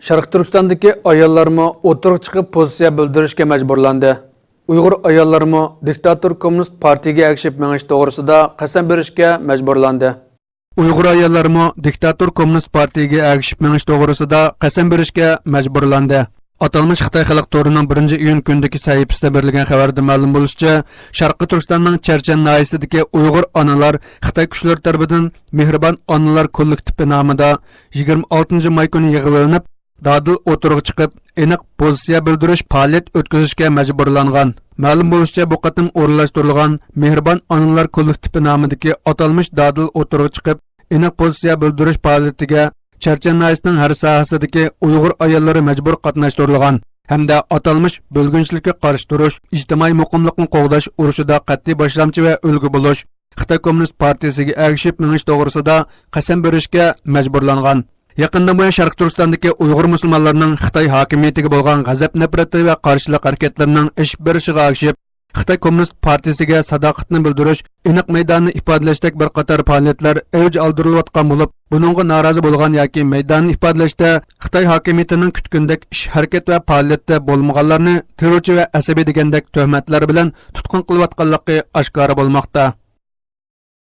Sharq Turkistondagi ayollarmi o'tirib chiqib pozitsiya bildirishga majburlandi. Uyg'ur ayollarmi diktator kommunist partiyaga ergashib menish to'g'risida qasam berishga majburlandi. Uyg'ur ayollarmi diktator kommunist partiyaga ergashib menish to'g'risida qasam berishga majburlandi. Atalmış Xitoy xalq to'rining 1-iyun kundagi sahifasida berilgan xabarda ma'lum bo'lishicha, Sharqi Turkistonning Charchan noyasidagi Uyg'ur onalar Xitoy kuchlari tomonidan Mehribon onalar kollektivi nomida 26-may kuni yig'ilib, dadil o'tirg'i chiqib, aniq pozitsiya bildirish faoliyat o'tkazishga majburlangan. Ma'lum bo'lishicha, bu qatim o'rinlashtirilgan Mehribon onalar kollektivi nomidagi atalmış dadil o'tirg'i chiqib, aniq pozitsiya bildirish faoliyatiga Charchan noyasining har sohasidagi Uyg'ur ayollari majbur qatnashtirilgan hamda atalmış bo'lginchilikka qarshi turish, ijtimoiy muqimlikni qo'g'dash urushida qat'iy boshlamchi va ulgu bo'lish, Xitoy Kommunist partiyasiga ergashib menish to'g'risida qasam berishga majburlangan. Yaqinda bu Sharq Turkistondagi Uyg'ur musulmonlarining Xitoy hokimiyatiga bo'lgan g'azab nafrati va qarshilik harakatlarining ish berishiga ergashib, Xitoy Kommunist partiyasiga sadoqatni bildirish, aniq maydonni ifodalashdek bir qator faoliyatlar avj oldirayotgan bo'lib, buningga norozi bo'lgan yoki maydonni ifodalashda Xitoy hokimiyatining kutgandek ish harakat va faoliyatda bo'lmaganlarni terrorchi va asabiy degandek tuhmatlar bilan tutqun qilayotganligi oshkora bo'lmoqda.